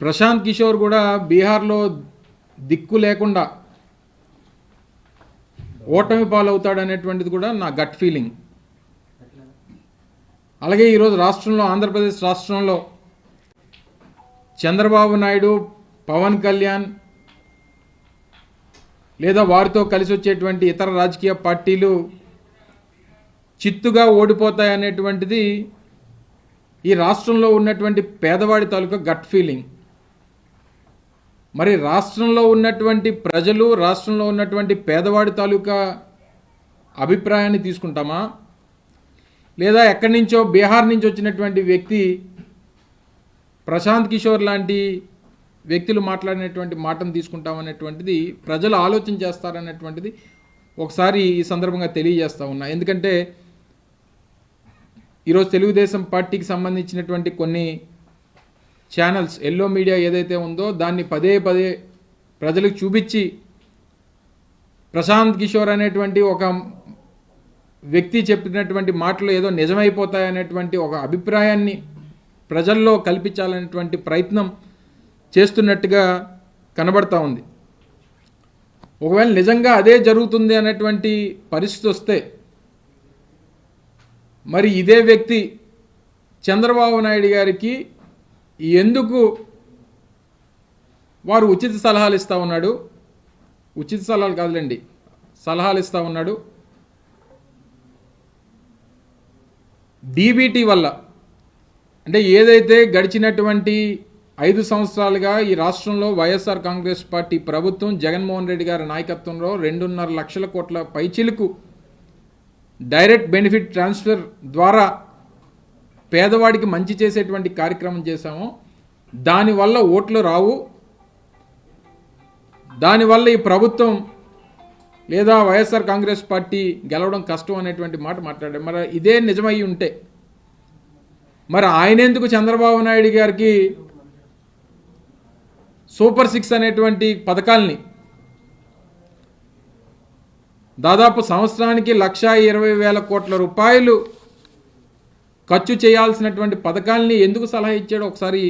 ప్రశాంత్ కిషోర్ కూడా బీహార్లో దిక్కు లేకుండా ఓటమి పాలవుతాడనేటువంటిది కూడా నా గట్ ఫీలింగ్. అలాగే ఈరోజు రాష్ట్రంలో, ఆంధ్రప్రదేశ్ రాష్ట్రంలో చంద్రబాబు నాయుడు, పవన్ కళ్యాణ్ లేదా వారితో కలిసి వచ్చేటువంటి ఇతర రాజకీయ పార్టీలు చిత్తుగా ఓడిపోతాయనేటువంటిది ఈ రాష్ట్రంలో ఉన్నటువంటి పేదవాడి తాలూకా గట్ ఫీలింగ్. మరి రాష్ట్రంలో ఉన్నటువంటి ప్రజలు, రాష్ట్రంలో ఉన్నటువంటి పేదవాడి తాలూకా అభిప్రాయాన్ని తీసుకుంటామా, లేదా ఎక్కడి నుంచో బీహార్ నుంచి వచ్చినటువంటి వ్యక్తి ప్రశాంత్ కిషోర్ లాంటి వ్యక్తులు మాట్లాడినటువంటి మాటను తీసుకుంటామనేటువంటిది ప్రజలు ఆలోచన చేస్తారనేటువంటిది ఒకసారి ఈ సందర్భంగా తెలియజేస్తా ఉన్నా. ఎందుకంటే ఈరోజు తెలుగుదేశం పార్టీకి సంబంధించినటువంటి కొన్ని ఛానల్స్, ఎల్లో మీడియా ఏదైతే ఉందో దాన్ని పదే పదే ప్రజలకు చూపించి ప్రశాంత్ కిషోర్ అనేటువంటి ఒక వ్యక్తి చెప్పినటువంటి మాటలు ఏదో నిజమైపోతాయనేటువంటి ఒక అభిప్రాయాన్ని ప్రజల్లో కల్పించాలనేటువంటి ప్రయత్నం చేస్తున్నట్టుగా కనబడతా ఉంది. ఒకవేళ నిజంగా అదే జరుగుతుంది అనేటువంటి పరిస్థితి వస్తే మరి ఇదే వ్యక్తి చంద్రబాబు నాయుడు గారికి ఎందుకు వారు ఉచిత సలహాలు ఇస్తూ ఉన్నాడు, ఉచిత సలహాలు కాదులేండి, సలహాలు ఇస్తూ ఉన్నాడు. డీబీటీ వల్ల, అంటే ఏదైతే గడిచినటువంటి 5 సంవత్సరాలుగా ఈ రాష్ట్రంలో వైఎస్ఆర్ కాంగ్రెస్ పార్టీ ప్రభుత్వం జగన్మోహన్ రెడ్డి గారి నాయకత్వంలో 2.5 లక్షల కోట్ల పైచిలుకు డైరెక్ట్ బెనిఫిట్ ట్రాన్స్ఫర్ ద్వారా పేదవాడికి మంచి చేసేటువంటి కార్యక్రమం చేశాము. దానివల్ల ఓట్లు రావు, దానివల్ల ఈ ప్రభుత్వం లేదా వైఎస్ఆర్ కాంగ్రెస్ పార్టీ గెలవడం కష్టం అనేటువంటి మాట మాట్లాడారు. మరి ఇదే నిజమై ఉంటే మరి ఆయన ఎందుకు చంద్రబాబు నాయుడు గారికి సూపర్ 6 అనేటువంటి పథకాల్ని దాదాపు సంవత్సరానికి 1,20,000 కోట్ల రూపాయలు ఖర్చు చేయాల్సినటువంటి పథకాల్ని ఎందుకు సలహా ఇచ్చాడో ఒకసారి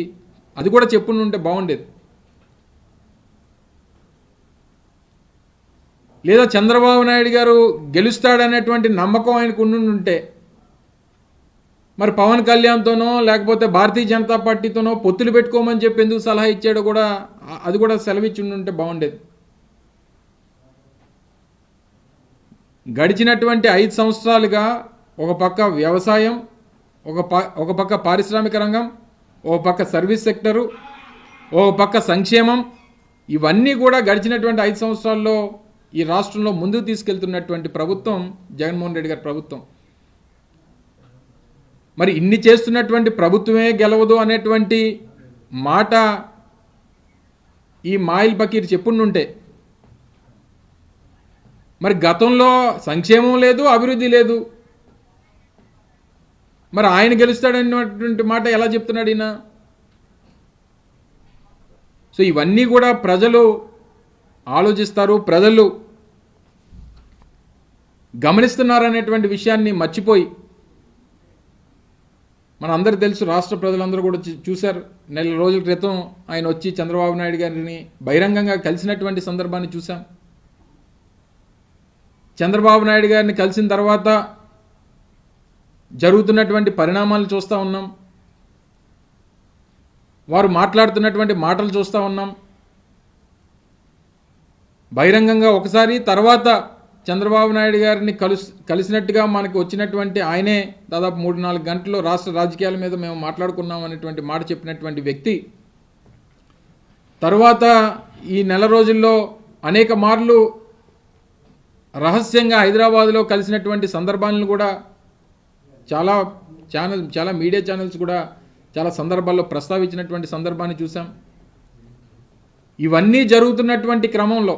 అది కూడా చెప్పుంటే బాగుండేది. లేదా చంద్రబాబు నాయుడు గారు గెలుస్తాడనేటువంటి నమ్మకం ఆయనకు ఉండుంటే మరి పవన్ కళ్యాణ్తోనో లేకపోతే భారతీయ జనతా పార్టీతోనో పొత్తులు పెట్టుకోమని చెప్పి ఎందుకు సలహా ఇచ్చాడో కూడా అది కూడా సెలవిచ్చి ఉంటే బాగుండేది. గడిచినటువంటి 5 సంవత్సరాలుగా ఒక పక్క వ్యవసాయం, ఒక పక్క పారిశ్రామిక రంగం, ఒక పక్క సర్వీస్ సెక్టరు, ఒక పక్క సంక్షేమం, ఇవన్నీ కూడా గడిచినటువంటి 5 సంవత్సరాల్లో ఈ రాష్ట్రంలో ముందుకు తీసుకెళ్తున్నటువంటి ప్రభుత్వం జగన్మోహన్ రెడ్డి గారి ప్రభుత్వం. మరి ఇన్ని చేస్తున్నటువంటి ప్రభుత్వమే గెలవదు అనేటువంటి మాట ఈ మాయిల్ బకీర్ చెప్పుంటే మరి గతంలో సంక్షేమం లేదు, అభివృద్ధి లేదు, మరి ఆయన గెలుస్తాడనేటువంటి మాట ఎలా చెప్తున్నాడు ఈయన? సో ఇవన్నీ కూడా ప్రజలు ఆలోచిస్తారు, ప్రజలు గమనిస్తున్నారనేటువంటి విషయాన్ని మర్చిపోయి, మన అందరికీ తెలుసు, రాష్ట్ర ప్రజలందరూ కూడా చూశారు. నెల రోజుల క్రితం ఆయన వచ్చి చంద్రబాబు నాయుడు గారిని బహిరంగంగా కలిసినటువంటి సందర్భాన్ని చూసాం. చంద్రబాబు నాయుడు గారిని కలిసిన తర్వాత జరుగుతున్నటువంటి పరిణామాలు చూస్తూ ఉన్నాం, వారు మాట్లాడుతున్నటువంటి మాటలు చూస్తూ ఉన్నాం. బహిరంగంగా ఒకసారి, తర్వాత చంద్రబాబు నాయుడు గారిని కలిసినట్టుగా మనకు వచ్చినటువంటి ఆయనే దాదాపు 3-4 గంటల్లో రాష్ట్ర రాజకీయాల మీద మేము మాట్లాడుకున్నాం అనేటువంటి మాట చెప్పినటువంటి వ్యక్తి తర్వాత ఈ నెల రోజుల్లో అనేక మార్లు రహస్యంగా హైదరాబాద్లో కలిసినటువంటి సందర్భాలను కూడా చాలా మీడియా ఛానల్స్ కూడా చాలా సందర్భాల్లో ప్రస్తావించినటువంటి సందర్భాన్ని చూసాం. ఇవన్నీ జరుగుతున్నటువంటి క్రమంలో